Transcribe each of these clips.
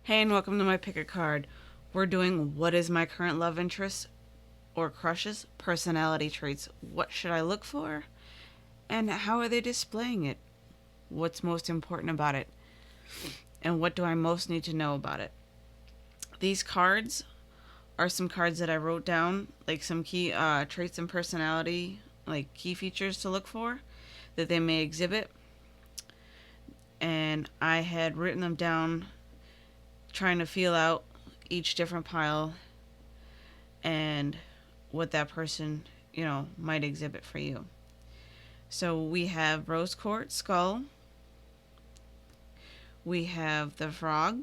Hey, and welcome to my pick a card. We're doing what is my current love interest or crushes, personality traits. What should I look for? And how are they displaying it? What's most important about it? And what do I most need to know about it? These cards are some cards that I wrote down, like some key traits and personality, like key features to look for that they may exhibit. And I had written them down trying to feel out each different pile and what that person, might exhibit for you. So we have rose quartz skull, we have the frog,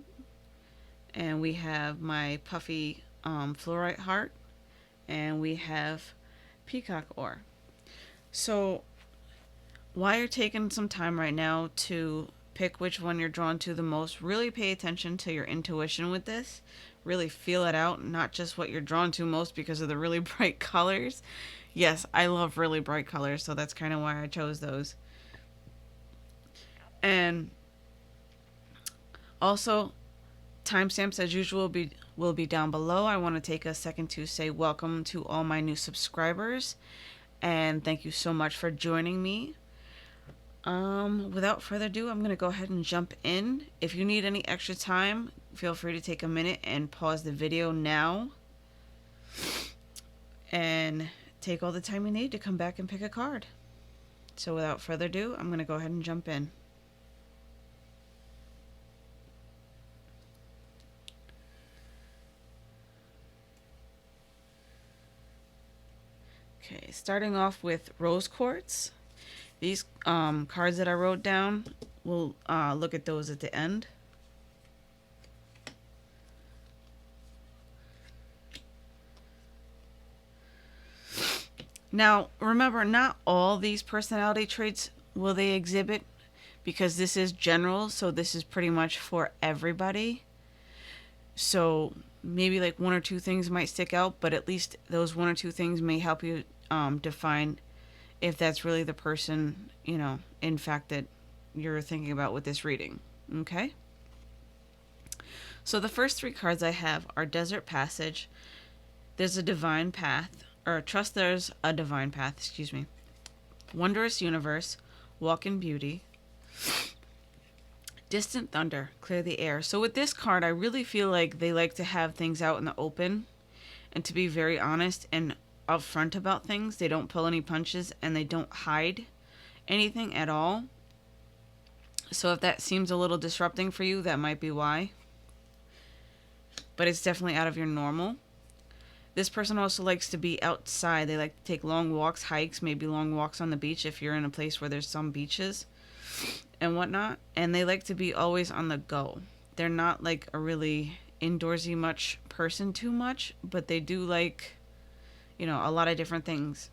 and we have my puffy fluorite heart, and we have peacock ore. So while you're taking some time right now to pick which one you're drawn to the most, really pay attention to your intuition with this. Really feel it out, not just what you're drawn to most because of the really bright colors. Yes, I love really bright colors, so that's kind of why I chose those. And also, timestamps as usual will be down below. I want to take a second to say welcome to all my new subscribers, and thank you so much for joining me. Without further ado, I'm going to go ahead and jump in. If you need any extra time, feel free to take a minute and pause the video now and take all the time you need to come back and pick a card. So without further ado, I'm going to go ahead and jump in. Okay, starting off with rose quartz. These cards that I wrote down, we'll look at those at the end. Now, remember, not all these personality traits will they exhibit because this is general, so this is pretty much for everybody. So maybe like one or two things might stick out, but at least those one or two things may help you define if that's really the person, in fact, that you're thinking about with this reading. Okay? So the first three cards I have are Desert Passage, There's a Divine Path, or Trust There's a Divine Path, Wondrous Universe, Walk in Beauty, Distant Thunder, Clear the Air. So with this card, I really feel like they like to have things out in the open and to be very honest and upfront about things. They don't pull any punches and they don't hide anything at all. So if that seems a little disrupting for you, that might be why. But it's definitely out of your normal. This person also likes to be outside. They like to take long walks, hikes, maybe long walks on the beach if you're in a place where there's some beaches and whatnot. And they like to be always on the go. They're not like a really indoorsy much person too much, but they do like, a lot of different things.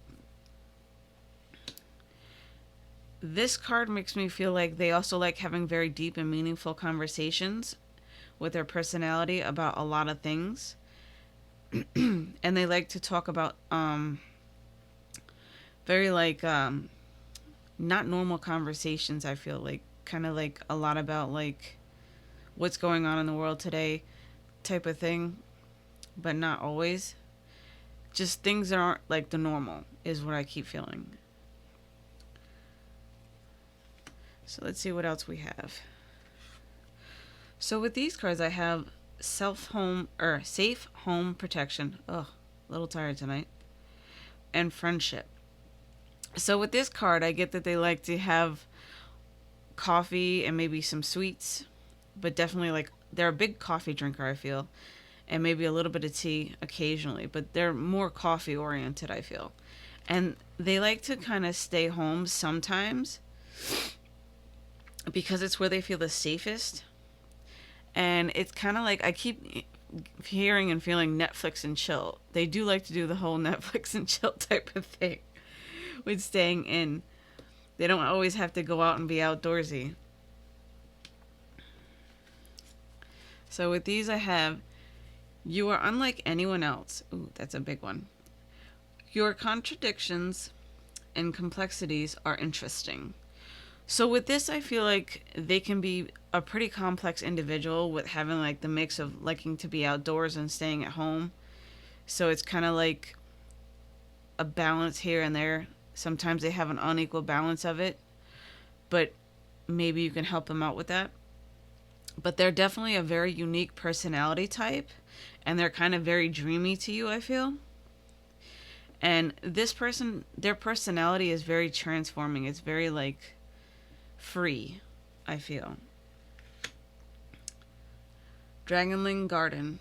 This card makes me feel like they also like having very deep and meaningful conversations with their personality about a lot of things. And they like to talk about very like not normal conversations. I feel like kind of like a lot about like what's going on in the world today type of thing, but not always. Just things that aren't like the normal is what I keep feeling. So let's see what else we have. So with these cards I have safe home protection. Ugh, a little tired tonight. And friendship. So with this card, I get that they like to have coffee and maybe some sweets, but definitely like they're a big coffee drinker, I feel, and maybe a little bit of tea occasionally, but they're more coffee oriented, I feel. And they like to kind of stay home sometimes because it's where they feel the safest. And it's kind of like I keep hearing and feeling Netflix and chill. They do like to do the whole Netflix and chill type of thing with staying in. They don't always have to go out and be outdoorsy. So with these I have, you are unlike anyone else. Ooh, that's a big one. Your contradictions and complexities are interesting. So with this, I feel like they can be a pretty complex individual with having like the mix of liking to be outdoors and staying at home. So it's kind of like a balance here and there. Sometimes they have an unequal balance of it, but maybe you can help them out with that. But they're definitely a very unique personality type, and they're kind of very dreamy to you, I feel. And this person, their personality is very transforming. It's very like free, I feel. Dragonling Garden,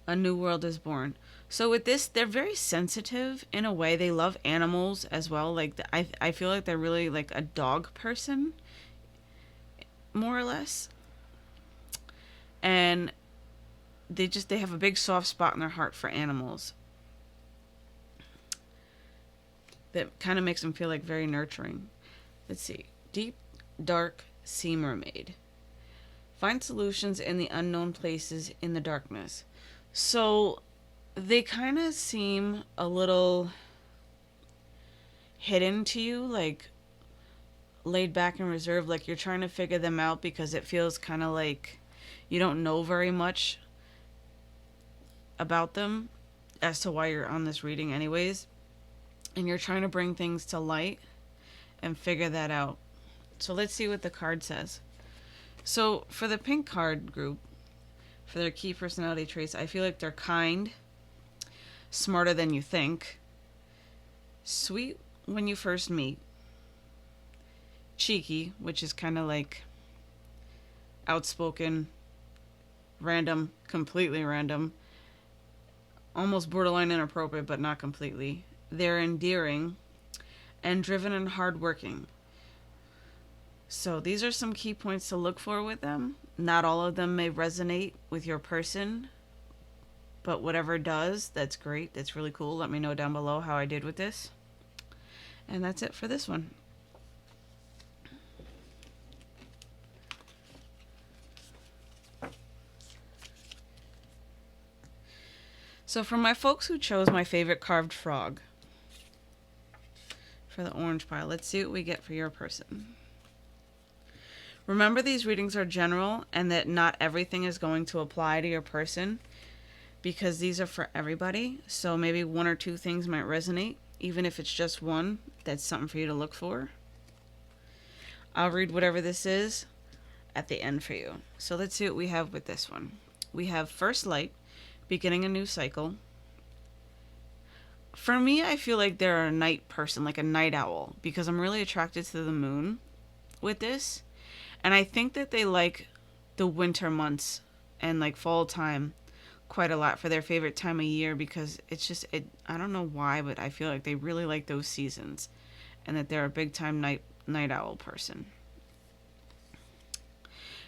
a new world is born. So with this, they're very sensitive in a way. They love animals as well. Like I feel like they're really like a dog person, more or less. And they have a big soft spot in their heart for animals. That kind of makes them feel like very nurturing. Let's see. Deep, dark sea mermaid. Find solutions in the unknown places in the darkness. So they kind of seem a little hidden to you, like laid back and reserved, like you're trying to figure them out because it feels kind of like you don't know very much about them as to why you're on this reading anyways, and you're trying to bring things to light and figure that out. So let's see what the card says. So for the pink card group, for their key personality traits, I feel like they're kind, smarter than you think, sweet when you first meet, cheeky, which is kind of like outspoken, random, completely random, almost borderline inappropriate, but not completely. They're endearing and driven and hardworking. So these are some key points to look for with them. Not all of them may resonate with your person, but whatever does, that's great. That's really cool. Let me know down below how I did with this. And that's it for this one. So for my folks who chose my favorite carved frog for the orange pile, let's see what we get for your person. Remember, these readings are general and that not everything is going to apply to your person because these are for everybody. So maybe one or two things might resonate. Even if it's just one, that's something for you to look for. I'll read whatever this is at the end for you. So let's see what we have with this one. We have First Light, beginning a new cycle. For me, I feel like they're a night person, like a night owl, because I'm really attracted to the moon with this. And I think that they like the winter months and like fall time quite a lot for their favorite time of year because it's just, I don't know why, but I feel like they really like those seasons and that they're a big time night owl person.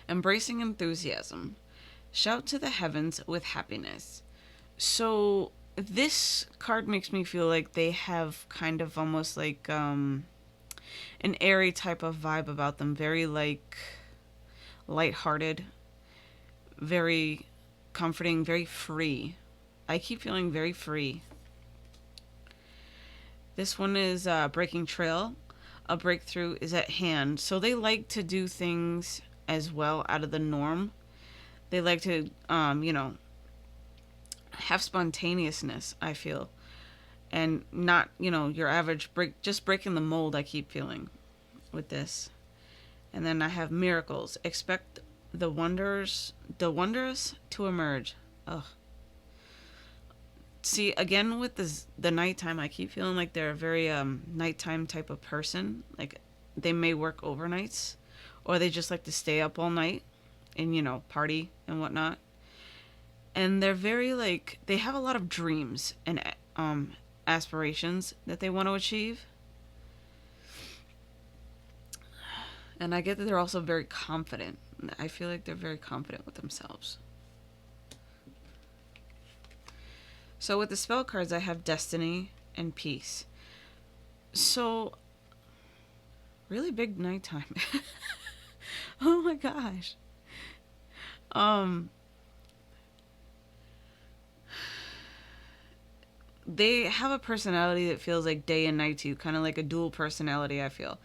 Embracing enthusiasm. Shout to the heavens with happiness. So this card makes me feel like they have kind of almost like an airy type of vibe about them. Very like lighthearted, very comforting, very free. I keep feeling very free. This one is Breaking Trail. A breakthrough is at hand. So they like to do things as well out of the norm. They like to, have spontaneousness, I feel. And not, your average just breaking the mold, I keep feeling with this. And then I have miracles. Expect the wondrous to emerge. Ugh. See, again with the nighttime, I keep feeling like they're a very nighttime type of person. Like they may work overnights, or they just like to stay up all night and party and whatnot. And they're very like they have a lot of dreams and aspirations that they want to achieve. And I get that they're also very confident. I feel like they're very confident with themselves. So with the spell cards, I have Destiny and Peace. So, really big nighttime. Oh my gosh. They have a personality that feels like day and night to you, kind of like a dual personality, I feel.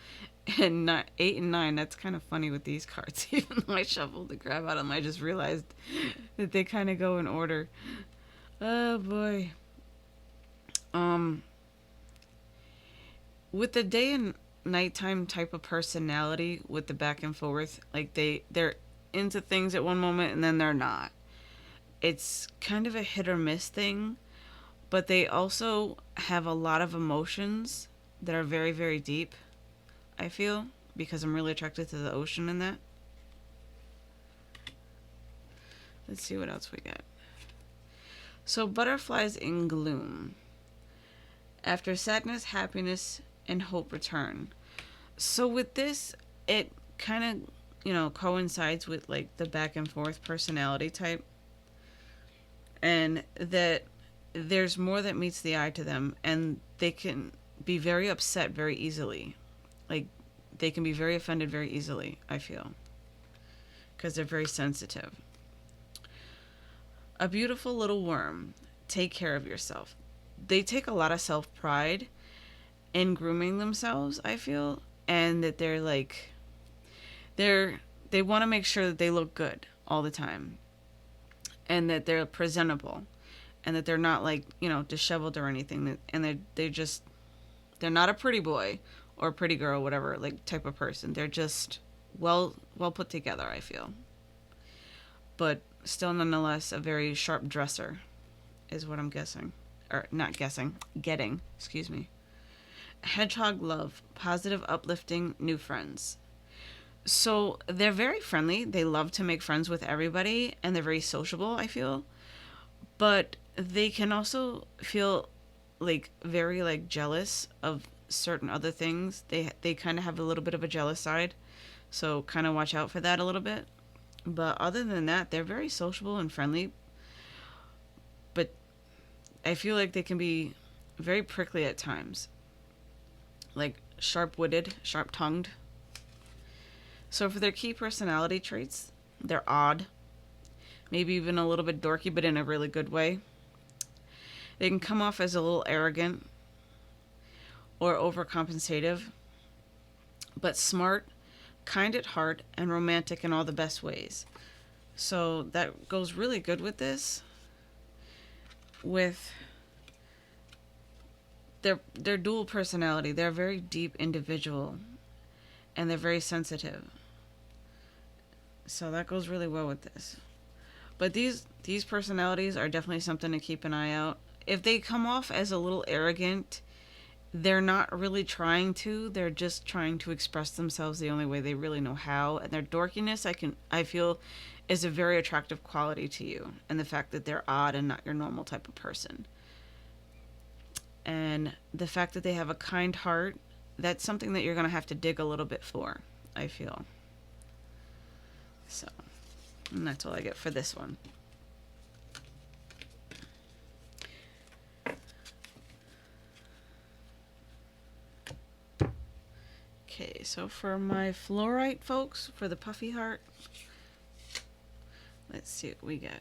And 8 and 9, that's kind of funny with these cards. Even though I shuffled the crap out of them, I just realized that they kind of go in order. Oh boy. With the day and nighttime type of personality, with the back and forth, like they're into things at one moment and then they're not. It's kind of a hit or miss thing, but they also have a lot of emotions that are very, very deep, I feel, because I'm really attracted to the ocean in that. Let's see what else we got. So, butterflies in gloom. After sadness, happiness, and hope return. So with this, it kind of, coincides with like the back and forth personality type. And that there's more that meets the eye to them, and they can be very upset very easily. Like, they can be very offended very easily, I feel, because they're very sensitive. A beautiful little worm. Take care of yourself. They take a lot of self-pride in grooming themselves, I feel, and that they're like, they want to make sure that they look good all the time, and that they're presentable, and that they're not like, disheveled or anything, and they're not a pretty boy or pretty girl, whatever, like, type of person. They're just well put together, I feel. But still, nonetheless, a very sharp dresser is what I'm guessing. Or not guessing, getting, excuse me. Hedgehog love, positive, uplifting, new friends. So they're very friendly. They love to make friends with everybody, and they're very sociable, I feel. But they can also feel like very like jealous of certain other things. They kind of have a little bit of a jealous side. So kind of watch out for that a little bit. But other than that, they're very sociable and friendly. But I feel like they can be very prickly at times. Like sharp-witted, sharp-tongued. So for their key personality traits, they're odd. Maybe even a little bit dorky, but in a really good way. They can come off as a little arrogant or overcompensative, but smart, kind at heart, and romantic in all the best ways. So that goes really good with this. With their dual personality, they're a very deep individual, and they're very sensitive. So that goes really well with this. But these personalities are definitely something to keep an eye out. If they come off as a little arrogant, they're not really trying to. They're just trying to express themselves the only way they really know how. And their dorkiness, I feel, is a very attractive quality to you. And the fact that they're odd and not your normal type of person. And the fact that they have a kind heart, that's something that you're going to have to dig a little bit for, I feel. So, and that's all I get for this one. Okay, so for my fluorite folks, for the puffy heart, let's see what we get.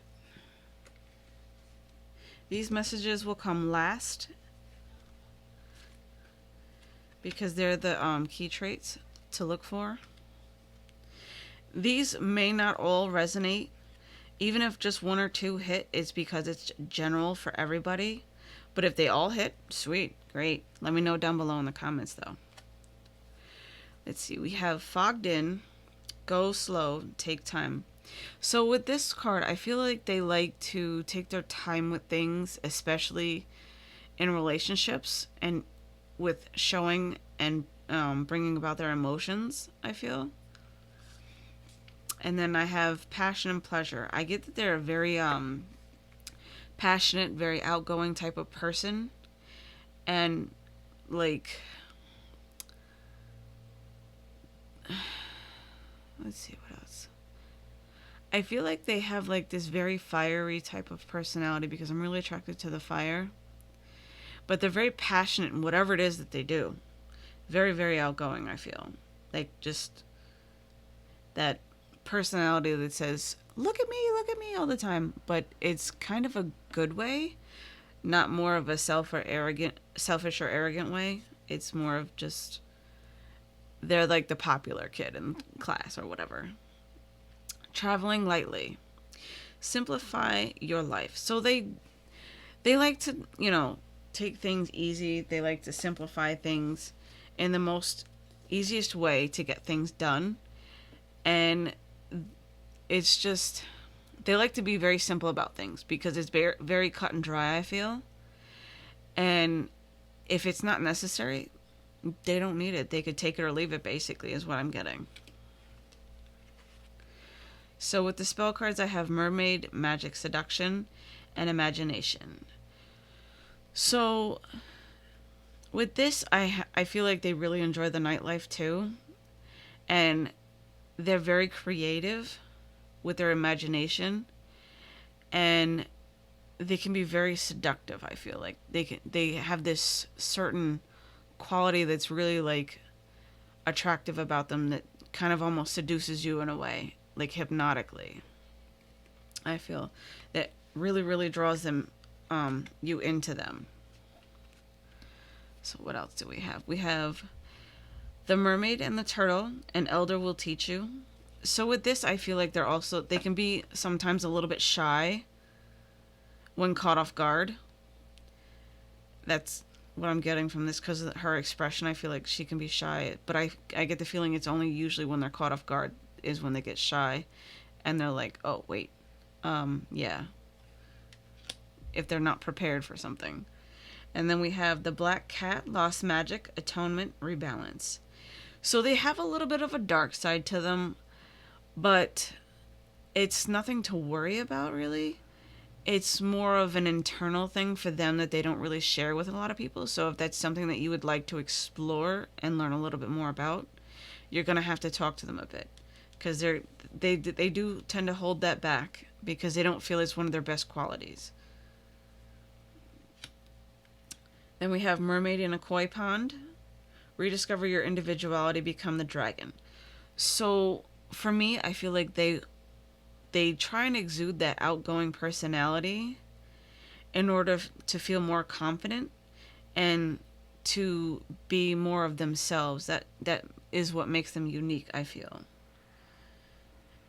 These messages will come last because they're the key traits to look for. These may not all resonate. Even if just one or two hit, it's because it's general for everybody. But if they all hit, sweet, great. Let me know down below in the comments, though. Let's see. We have fogged in, go slow, take time. So with this card, I feel like they like to take their time with things, especially in relationships and with showing and bringing about their emotions, I feel. And then I have passion and pleasure. I get that they're a very passionate, very outgoing type of person. And, like, let's see what else. I feel like they have, like, this very fiery type of personality because I'm really attracted to the fire. But they're very passionate in whatever it is that they do. Very, very outgoing, I feel. Like, just that personality that says, look at me all the time. But it's kind of a good way, not more of a selfish or arrogant way. It's more of just they're like the popular kid in class or whatever. Traveling lightly. Simplify your life. So they like to, take things easy. They like to simplify things in the most easiest way to get things done. And it's just, they like to be very simple about things because it's very, very cut and dry, I feel. And if it's not necessary, they don't need it. They could take it or leave it, basically, is what I'm getting. So with the spell cards, I have Mermaid, Magic, Seduction, and Imagination. So with this, I feel like they really enjoy the nightlife too. And they're very creative with their imagination. And they can be very seductive, I feel like. They have this certain quality that's really like attractive about them that kind of almost seduces you in a way, like hypnotically. I feel that really, really draws them you into them. So what else do we have? We have the Mermaid and the Turtle. An elder will teach you. So with this, I feel like they can be sometimes a little bit shy when caught off guard. That's what I'm getting from this because of her expression. I feel like she can be shy, but I get the feeling it's only usually when they're caught off guard is when they get shy, and they're like, oh wait, yeah, if they're not prepared for something. And then we have the Black Cat, Lost Magic, Atonement, Rebalance. So they have a little bit of a dark side to them, but it's nothing to worry about, really. It's more of an internal thing for them that they don't really share with a lot of people. So if that's something that you would like to explore and learn a little bit more about, you're going to have to talk to them a bit. Because they do tend to hold that back because they don't feel it's one of their best qualities. Then we have Mermaid in a Koi Pond. Rediscover your individuality, become the dragon. So for me, I feel like they try and exude that outgoing personality in order to feel more confident and to be more of themselves. That is what makes them unique, I feel.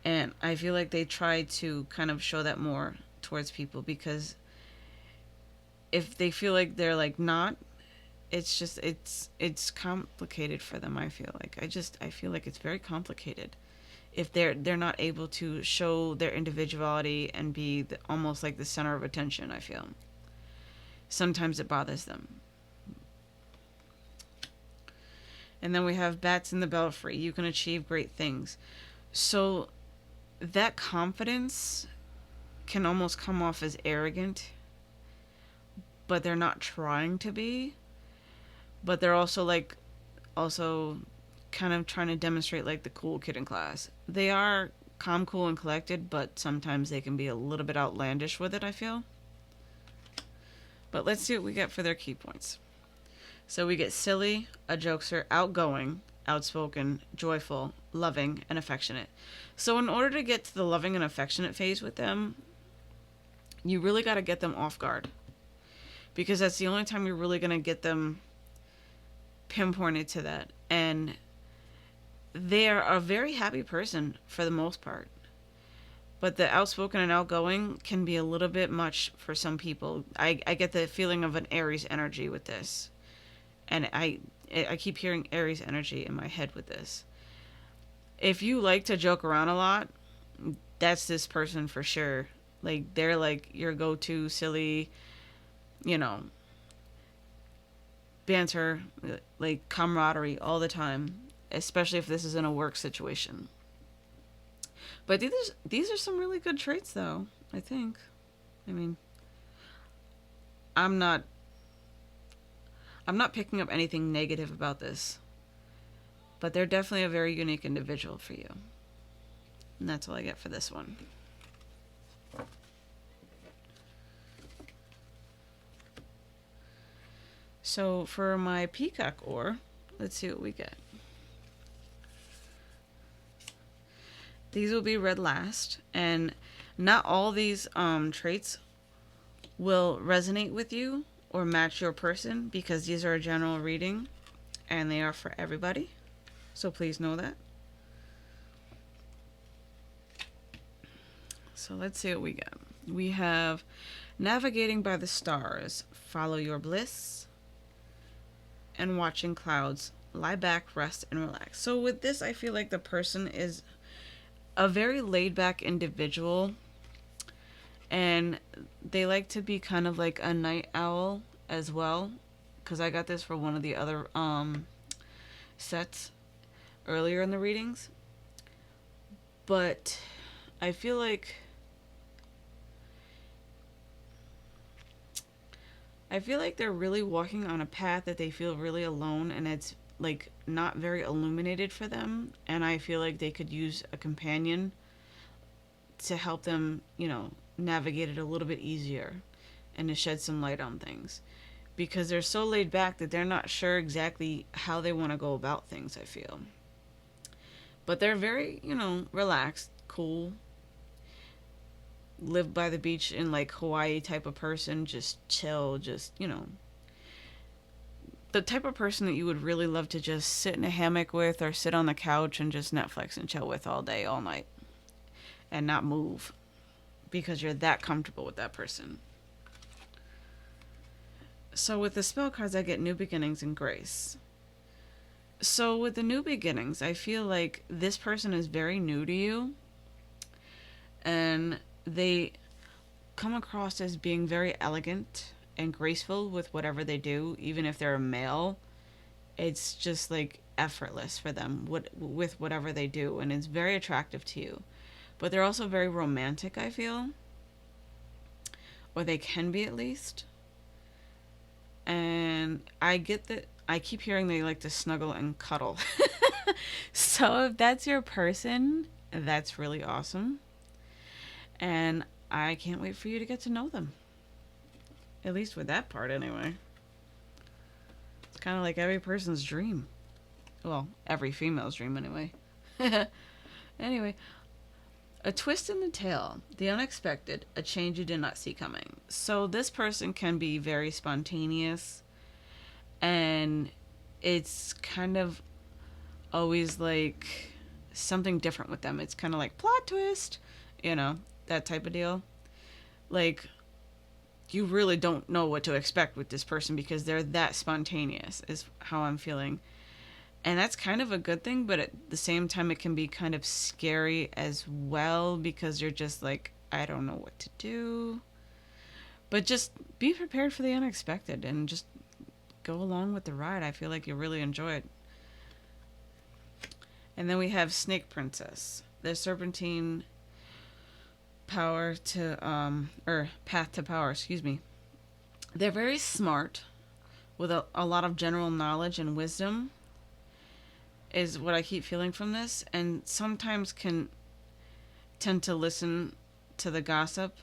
And I feel like they try to kind of show that more towards people because if they feel like they're like not, it's just it's complicated for them. I feel like I feel like it's very complicated if they're not able to show their individuality and be almost like the center of attention. I feel sometimes it bothers them. And then we have Bats in the Belfry. You can achieve great things. So that confidence can almost come off as arrogant, but they're not trying to be. But they're also kind of trying to demonstrate like the cool kid in class. They are calm, cool, and collected, but sometimes they can be a little bit outlandish with it, I feel. But let's see what we get for their key points. So we get silly, a jokester, outgoing, outspoken, joyful, loving, and affectionate. So in order to get to the loving and affectionate phase with them, you really got to get them off guard. Because that's the only time you're really going to get them pinpointed to that. And they're a very happy person for the most part. But the outspoken and outgoing can be a little bit much for some people. I get the feeling of an Aries energy with this. And I keep hearing Aries energy in my head with this. If you like to joke around a lot, that's this person for sure. Like, they're like your go-to silly, banter, like camaraderie all the time, especially if this is in a work situation. But these are some really good traits, though, I think. I mean, I'm not picking up anything negative about this, but they're definitely a very unique individual for you. And that's all I get for this one. So for my peacock ore, let's see what we get. These will be read last, and not all these traits will resonate with you or match your person because these are a general reading and they are for everybody. So please know that. So let's see what we got. We have navigating by the stars, follow your bliss, and watching clouds. Lie back, rest, and relax. So with this, I feel like the person is a very laid-back individual, and they like to be kind of like a night owl as well, because I got this for one of the other sets earlier in the readings. But I feel like they're really walking on a path that they feel really alone, and it's like not very illuminated for them, and I feel like they could use a companion to help them, navigate it a little bit easier and to shed some light on things, because they're so laid back that they're not sure exactly how they want to go about things, I feel. But they're very, relaxed, cool, live by the beach in like Hawaii type of person, just chill, just, the type of person that you would really love to just sit in a hammock with or sit on the couch and just Netflix and chill with all day, all night, and not move because you're that comfortable with that person. So with the spell cards, I get new beginnings and grace. So with the new beginnings, I feel like this person is very new to you, and they come across as being very elegant and graceful with whatever they do. Even if they're a male, it's just like effortless for them with whatever they do, and it's very attractive to you. But they're also very romantic, I feel, or they can be at least. And I get that I keep hearing they like to snuggle and cuddle. So if that's your person, that's really awesome. And I can't wait for you to get to know them. At least with that part, anyway. It's kind of like every person's dream. Well, every female's dream, anyway. Anyway, a twist in the tale, the unexpected, a change you did not see coming. So this person can be very spontaneous, and it's kind of always like something different with them. It's kind of like plot twist, that type of deal. Like, you really don't know what to expect with this person because they're that spontaneous, is how I'm feeling. And that's kind of a good thing, but at the same time, it can be kind of scary as well because you're just like, I don't know what to do. But just be prepared for the unexpected and just go along with the ride. I feel like you'll really enjoy it. And then we have Snake Princess. The Serpentine path to power, excuse me. They're very smart with a lot of general knowledge and wisdom, is what I keep feeling from this, and sometimes can tend to listen to the gossip,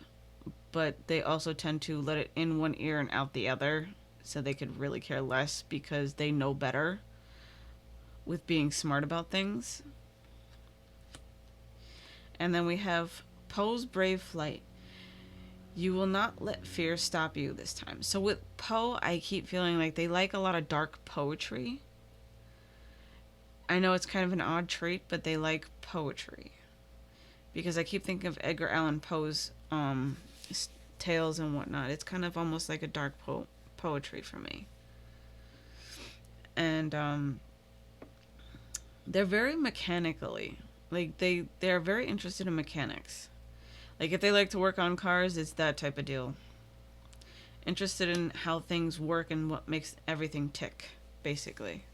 but they also tend to let it in one ear and out the other, so they could really care less because they know better with being smart about things. And then we have Poe's Brave Flight. You will not let fear stop you this time. So with Poe, I keep feeling like they like a lot of dark poetry. I know it's kind of an odd trait, but they like poetry. Because I keep thinking of Edgar Allan Poe's tales and whatnot. It's kind of almost like a dark poetry for me. And they're very mechanically. Like, they're very interested in mechanics. Like, if they like to work on cars, it's that type of deal. Interested in how things work and what makes everything tick, basically.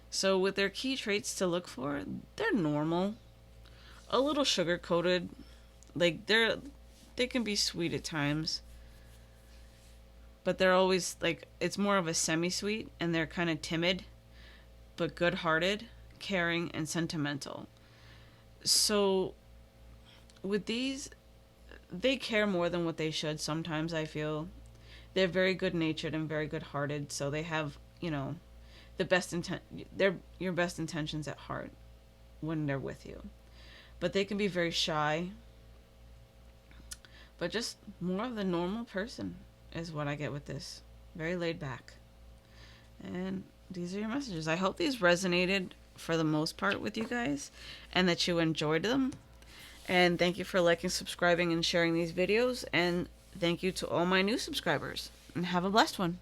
So with their key traits to look for, they're normal. A little sugar-coated. Like, they can be sweet at times. But they're always, like, it's more of a semi-sweet, and they're kind of timid, but good-hearted, caring, and sentimental. So with these, they care more than what they should sometimes, I feel. They're very good-natured and very good-hearted, so they have, they're your best intentions at heart when they're with you. But they can be very shy, but just more of the normal person is what I get with this. Very laid back. And these are your messages. I hope these resonated for the most part with you guys and that you enjoyed them. And thank you for liking, subscribing, and sharing these videos. And thank you to all my new subscribers. And have a blessed one.